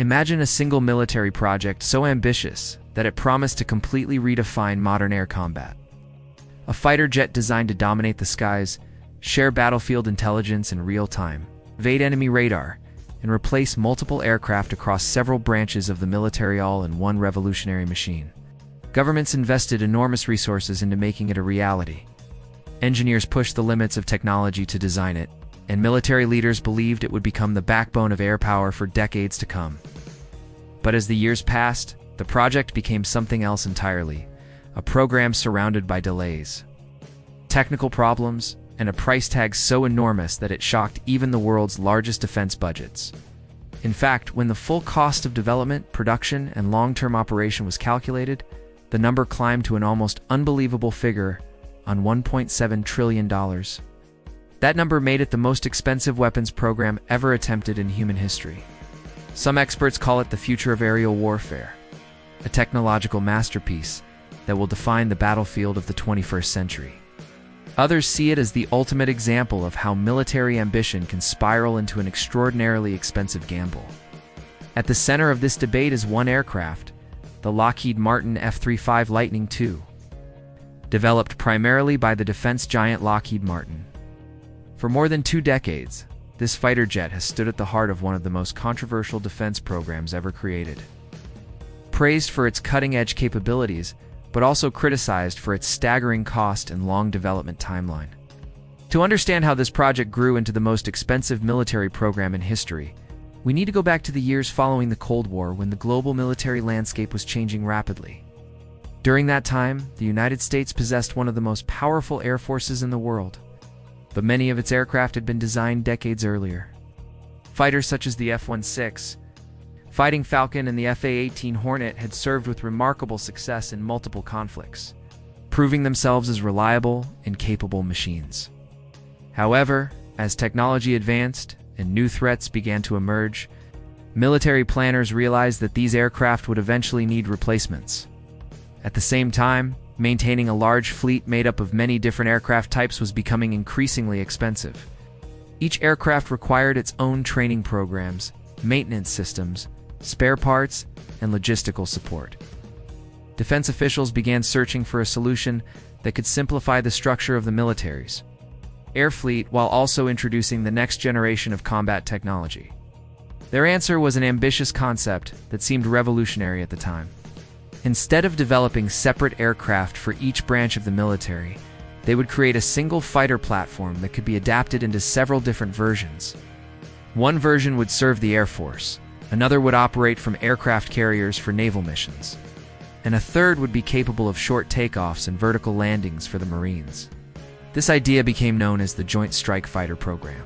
Imagine a single military project so ambitious that it promised to completely redefine modern air combat. A fighter jet designed to dominate the skies, share battlefield intelligence in real time, evade enemy radar, and replace multiple aircraft across several branches of the military all in one revolutionary machine. Governments invested enormous resources into making it a reality. Engineers pushed the limits of technology to design it, and military leaders believed it would become the backbone of air power for decades to come. But as the years passed, the project became something else entirely, a program surrounded by delays, technical problems, and a price tag so enormous that it shocked even the world's largest defense budgets. In fact, when the full cost of development, production, and long-term operation was calculated, the number climbed to an almost unbelievable figure on $1.7 trillion. That number made it the most expensive weapons program ever attempted in human history. Some experts call it the future of aerial warfare, a technological masterpiece that will define the battlefield of the 21st century. Others see it as the ultimate example of how military ambition can spiral into an extraordinarily expensive gamble. At the center of this debate is one aircraft, the Lockheed Martin F-35 Lightning II, developed primarily by the defense giant Lockheed Martin. For more than 2 decades, this fighter jet has stood at the heart of one of the most controversial defense programs ever created. Praised for its cutting-edge capabilities, but also criticized for its staggering cost and long development timeline. To understand how this project grew into the most expensive military program in history, we need to go back to the years following the Cold War when the global military landscape was changing rapidly. During that time, the United States possessed one of the most powerful air forces in the world, but many of its aircraft had been designed decades earlier. Fighters such as the F-16, Fighting Falcon, and the F/A-18 Hornet had served with remarkable success in multiple conflicts, proving themselves as reliable and capable machines. However, as technology advanced and new threats began to emerge, military planners realized that these aircraft would eventually need replacements. At the same time, maintaining a large fleet made up of many different aircraft types was becoming increasingly expensive. Each aircraft required its own training programs, maintenance systems, spare parts, and logistical support. Defense officials began searching for a solution that could simplify the structure of the military's air fleet while also introducing the next generation of combat technology. Their answer was an ambitious concept that seemed revolutionary at the time. Instead of developing separate aircraft for each branch of the military, they would create a single fighter platform that could be adapted into several different versions. One version would serve the Air Force, another would operate from aircraft carriers for naval missions, and a third would be capable of short takeoffs and vertical landings for the Marines. This idea became known as the Joint Strike Fighter program,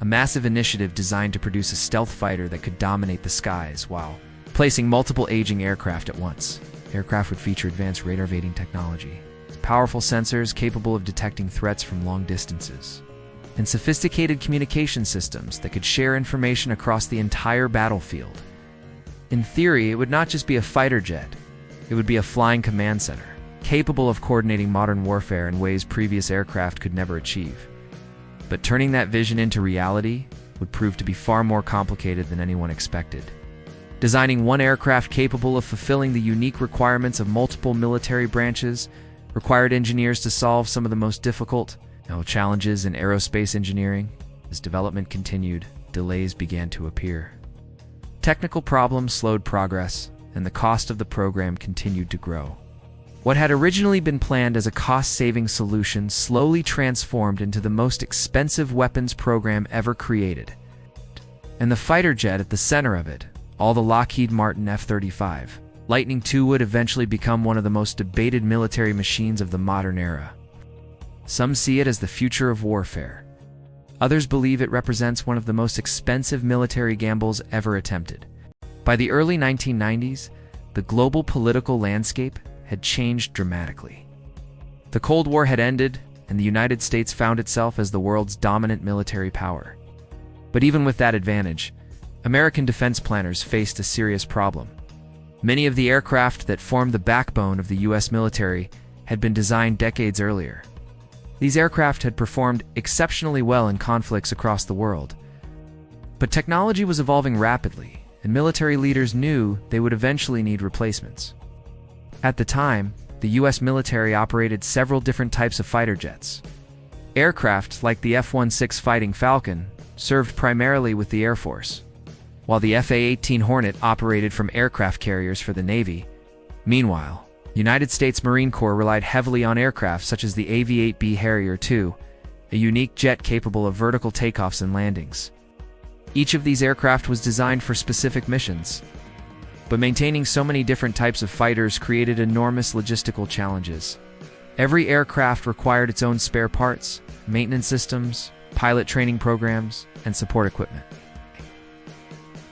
a massive initiative designed to produce a stealth fighter that could dominate the skies while placing multiple aging aircraft at once. Aircraft would feature advanced radar-evading technology, powerful sensors capable of detecting threats from long distances, and sophisticated communication systems that could share information across the entire battlefield. In theory, it would not just be a fighter jet, it would be a flying command center, capable of coordinating modern warfare in ways previous aircraft could never achieve. But turning that vision into reality would prove to be far more complicated than anyone expected. Designing one aircraft capable of fulfilling the unique requirements of multiple military branches required engineers to solve some of the most difficult challenges in aerospace engineering. As development continued, delays began to appear. Technical problems slowed progress, and the cost of the program continued to grow. What had originally been planned as a cost-saving solution slowly transformed into the most expensive weapons program ever created. And the fighter jet at the center of it, all the Lockheed Martin F-35 Lightning II, would eventually become one of the most debated military machines of the modern era. Some see it as the future of warfare. Others believe it represents one of the most expensive military gambles ever attempted. By the early 1990s, the global political landscape had changed dramatically. The Cold War had ended, and the United States found itself as the world's dominant military power. But even with that advantage, American defense planners faced a serious problem. Many of the aircraft that formed the backbone of the U.S. military had been designed decades earlier. These aircraft had performed exceptionally well in conflicts across the world. But technology was evolving rapidly, and military leaders knew they would eventually need replacements. At the time, the U.S. military operated several different types of fighter jets. Aircraft like the F-16 Fighting Falcon served primarily with the Air Force, while the F/A-18 Hornet operated from aircraft carriers for the Navy. Meanwhile, United States Marine Corps relied heavily on aircraft such as the AV-8B Harrier II, a unique jet capable of vertical takeoffs and landings. Each of these aircraft was designed for specific missions, but maintaining so many different types of fighters created enormous logistical challenges. Every aircraft required its own spare parts, maintenance systems, pilot training programs, and support equipment.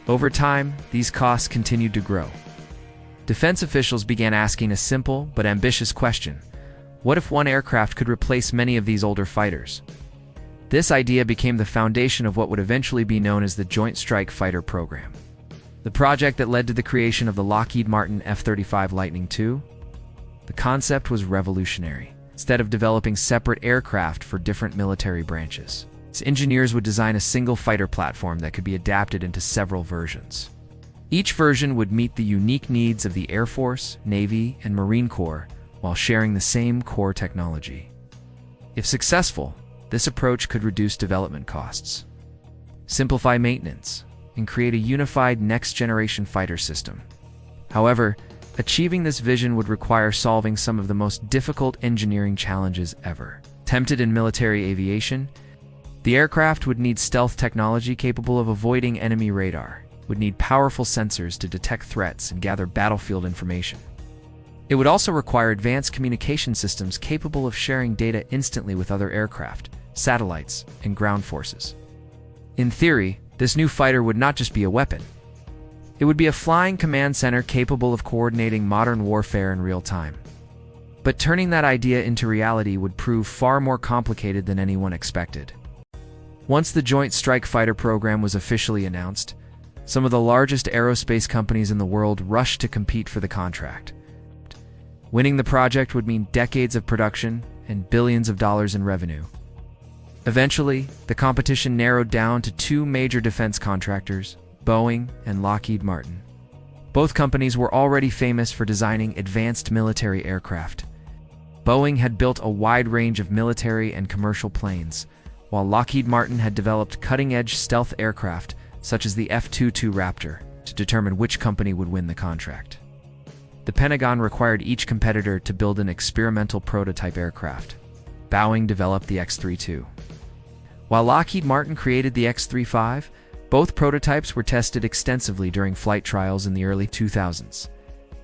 Over time, these costs continued to grow. Defense officials began asking a simple but ambitious question: what if one aircraft could replace many of these older fighters? This idea became the foundation of what would eventually be known as the Joint Strike Fighter program, the project that led to the creation of the Lockheed Martin F-35 Lightning II. The concept was revolutionary. Instead of developing separate aircraft for different military branches, its engineers would design a single fighter platform that could be adapted into several versions. Each version would meet the unique needs of the Air Force, Navy, and Marine Corps while sharing the same core technology. If successful, this approach could reduce development costs, simplify maintenance, and create a unified next-generation fighter system. However, achieving this vision would require solving some of the most difficult engineering challenges ever. Attempted in military aviation, the aircraft would need stealth technology capable of avoiding enemy radar, would need powerful sensors to detect threats and gather battlefield information. It would also require advanced communication systems capable of sharing data instantly with other aircraft, satellites, and ground forces. In theory, this new fighter would not just be a weapon. It would be a flying command center capable of coordinating modern warfare in real time. But turning that idea into reality would prove far more complicated than anyone expected. Once the Joint Strike Fighter program was officially announced, some of the largest aerospace companies in the world rushed to compete for the contract. Winning the project would mean decades of production and billions of dollars in revenue. Eventually, the competition narrowed down to two major defense contractors, Boeing and Lockheed Martin. Both companies were already famous for designing advanced military aircraft. Boeing had built a wide range of military and commercial planes, while Lockheed Martin had developed cutting-edge stealth aircraft such as the F-22 Raptor to determine which company would win the contract. The Pentagon required each competitor to build an experimental prototype aircraft. Boeing developed the X-32, while Lockheed Martin created the X-35. Both prototypes were tested extensively during flight trials in the early 2000s.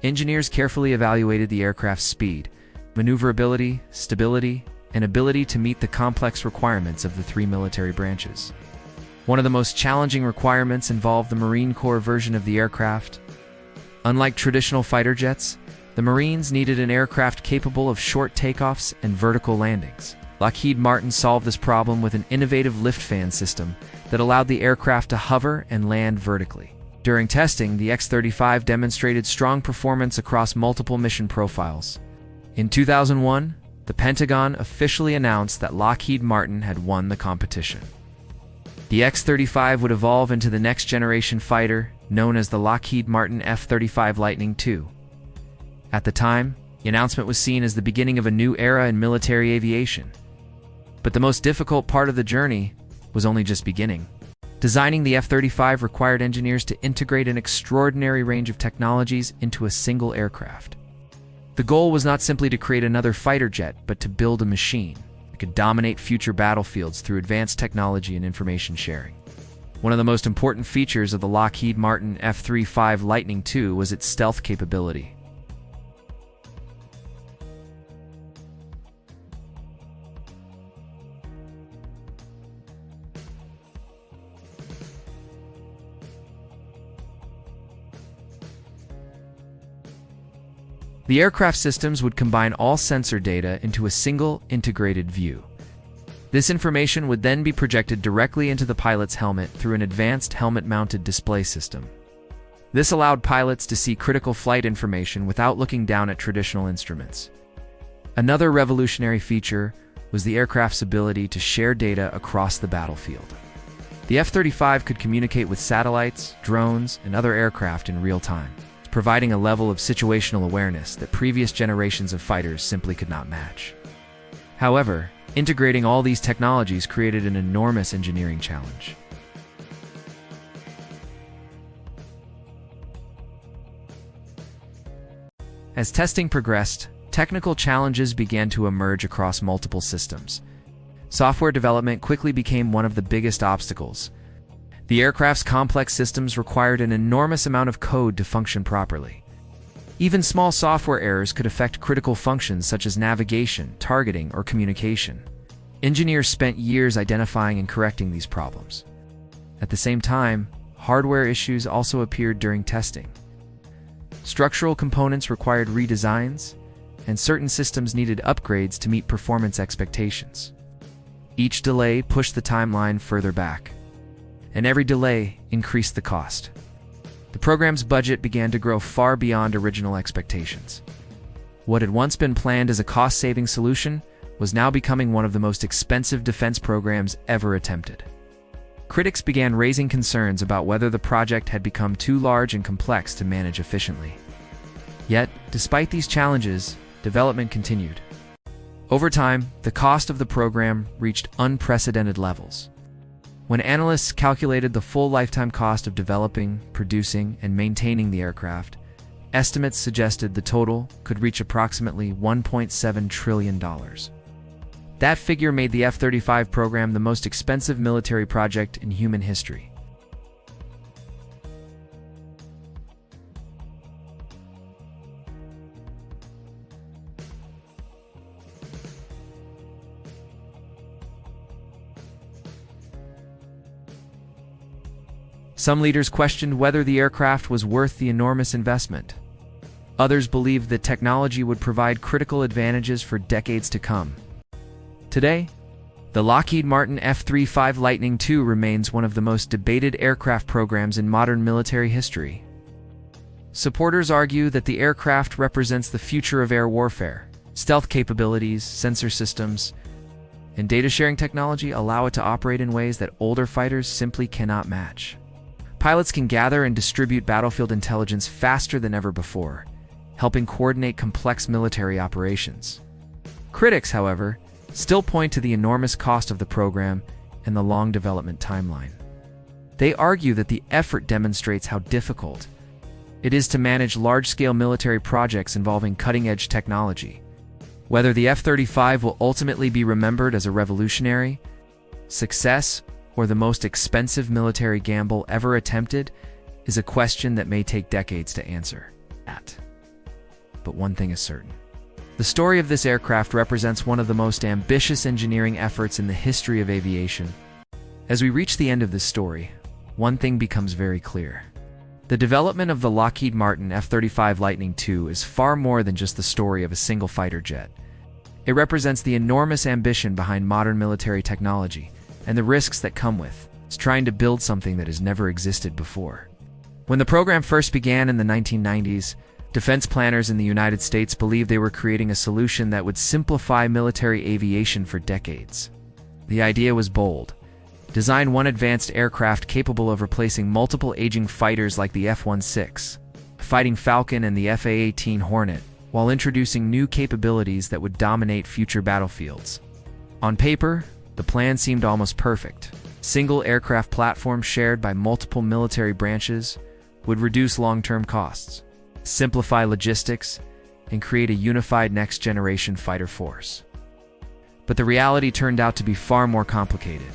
Engineers carefully evaluated the aircraft's speed, maneuverability, stability, and ability to meet the complex requirements of the three military branches. One of the most challenging requirements involved the Marine Corps version of the aircraft. Unlike traditional fighter jets, the Marines needed an aircraft capable of short takeoffs and vertical landings. Lockheed Martin solved this problem with an innovative lift fan system that allowed the aircraft to hover and land vertically. During testing, the X-35 demonstrated strong performance across multiple mission profiles. In 2001, the Pentagon officially announced that Lockheed Martin had won the competition. The X-35 would evolve into the next-generation fighter, known as the Lockheed Martin F-35 Lightning II. At the time, the announcement was seen as the beginning of a new era in military aviation. But the most difficult part of the journey was only just beginning. Designing the F-35 required engineers to integrate an extraordinary range of technologies into a single aircraft. The goal was not simply to create another fighter jet, but to build a machine that could dominate future battlefields through advanced technology and information sharing. One of the most important features of the Lockheed Martin F-35 Lightning II was its stealth capability. The aircraft systems would combine all sensor data into a single, integrated view. This information would then be projected directly into the pilot's helmet through an advanced helmet-mounted display system. This allowed pilots to see critical flight information without looking down at traditional instruments. Another revolutionary feature was the aircraft's ability to share data across the battlefield. The F-35 could communicate with satellites, drones, and other aircraft in real time, providing a level of situational awareness that previous generations of fighters simply could not match. However, integrating all these technologies created an enormous engineering challenge. As testing progressed, technical challenges began to emerge across multiple systems. Software development quickly became one of the biggest obstacles. The aircraft's complex systems required an enormous amount of code to function properly. Even small software errors could affect critical functions such as navigation, targeting, or communication. Engineers spent years identifying and correcting these problems. At the same time, hardware issues also appeared during testing. Structural components required redesigns, and certain systems needed upgrades to meet performance expectations. Each delay pushed the timeline further back, and every delay increased the cost. The program's budget began to grow far beyond original expectations. What had once been planned as a cost-saving solution was now becoming one of the most expensive defense programs ever attempted. Critics began raising concerns about whether the project had become too large and complex to manage efficiently. Yet, despite these challenges, development continued. Over time, the cost of the program reached unprecedented levels. When analysts calculated the full lifetime cost of developing, producing, and maintaining the aircraft, estimates suggested the total could reach approximately $1.7 trillion. That figure made the F-35 program the most expensive military project in human history. Some leaders questioned whether the aircraft was worth the enormous investment. Others believed that technology would provide critical advantages for decades to come. Today, the Lockheed Martin F-35 Lightning II remains one of the most debated aircraft programs in modern military history. Supporters argue that the aircraft represents the future of air warfare. Stealth capabilities, sensor systems, and data-sharing technology allow it to operate in ways that older fighters simply cannot match. Pilots can gather and distribute battlefield intelligence faster than ever before, helping coordinate complex military operations. Critics, however, still point to the enormous cost of the program and the long development timeline. They argue that the effort demonstrates how difficult it is to manage large-scale military projects involving cutting-edge technology. Whether the F-35 will ultimately be remembered as a revolutionary success or the most expensive military gamble ever attempted is a question that may take decades to answer. But one thing is certain. The story of this aircraft represents one of the most ambitious engineering efforts in the history of aviation. As we reach the end of this story, one thing becomes very clear. The development of the Lockheed Martin F-35 Lightning II is far more than just the story of a single fighter jet. It represents the enormous ambition behind modern military technology and the risks that come with trying to build something that has never existed before. When the program first began in the 1990s, defense planners in the United States believed they were creating a solution that would simplify military aviation for decades. The idea was bold. Design one advanced aircraft capable of replacing multiple aging fighters like the F-16, Fighting Falcon, and the F/A-18 Hornet, while introducing new capabilities that would dominate future battlefields. On paper, the plan seemed almost perfect. Single aircraft platforms shared by multiple military branches would reduce long-term costs, simplify logistics, and create a unified next-generation fighter force. But the reality turned out to be far more complicated.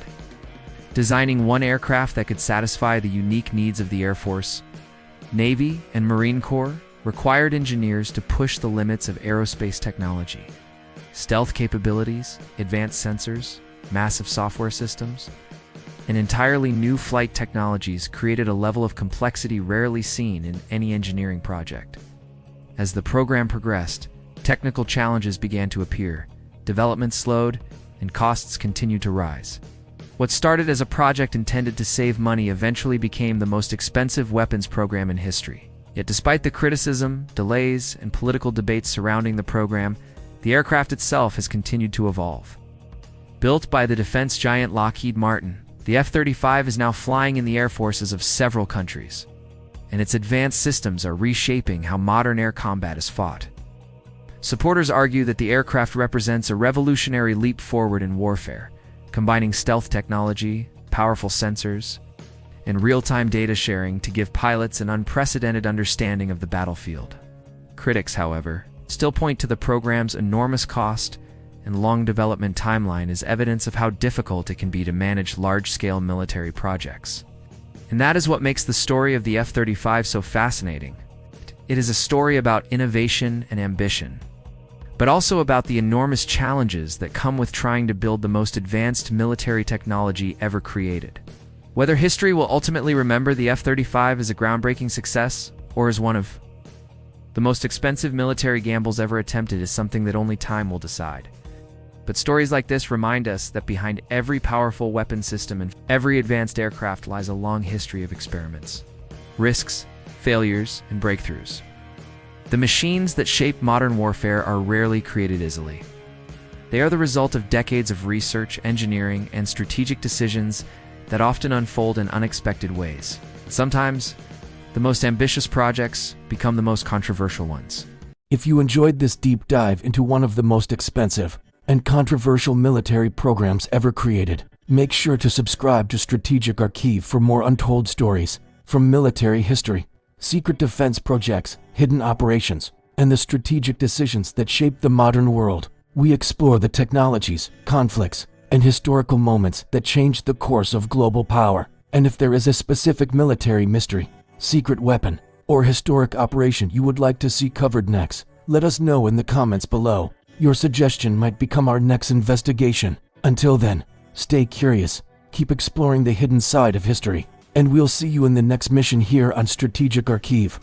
Designing one aircraft that could satisfy the unique needs of the Air Force, Navy, and Marine Corps required engineers to push the limits of aerospace technology. Stealth capabilities, advanced sensors, massive software systems, and entirely new flight technologies created a level of complexity rarely seen in any engineering project. As the program progressed, technical challenges began to appear, development slowed, and costs continued to rise. What started as a project intended to save money eventually became the most expensive weapons program in history. Yet despite the criticism, delays, and political debates surrounding the program, the aircraft itself has continued to evolve. Built by the defense giant Lockheed Martin, The F-35 is now flying in the air forces of several countries, and its advanced systems are reshaping how modern air combat is fought. Supporters argue that the aircraft represents a revolutionary leap forward in warfare, combining stealth technology, powerful sensors, and real-time data sharing to give pilots an unprecedented understanding of the battlefield. Critics, however, still point to the program's enormous cost and long development timeline as evidence of how difficult it can be to manage large-scale military projects. And that is what makes the story of the F-35 so fascinating. It is a story about innovation and ambition, but also about the enormous challenges that come with trying to build the most advanced military technology ever created. Whether history will ultimately remember the F-35 as a groundbreaking success or as one of the most expensive military gambles ever attempted is something that only time will decide. But stories like this remind us that behind every powerful weapon system and every advanced aircraft lies a long history of experiments, risks, failures, and breakthroughs. The machines that shape modern warfare are rarely created easily. They are the result of decades of research, engineering, and strategic decisions that often unfold in unexpected ways. Sometimes, the most ambitious projects become the most controversial ones. If you enjoyed this deep dive into one of the most expensive and controversial military programs ever created, make sure to subscribe to Strategic Archive for more untold stories from military history, secret defense projects, hidden operations, and the strategic decisions that shape the modern world. We explore the technologies, conflicts, and historical moments that changed the course of global power. And if there is a specific military mystery, secret weapon, or historic operation you would like to see covered next, let us know in the comments below. Your suggestion might become our next investigation. Until then, stay curious, keep exploring the hidden side of history, and we'll see you in the next mission here on Strategic Archive.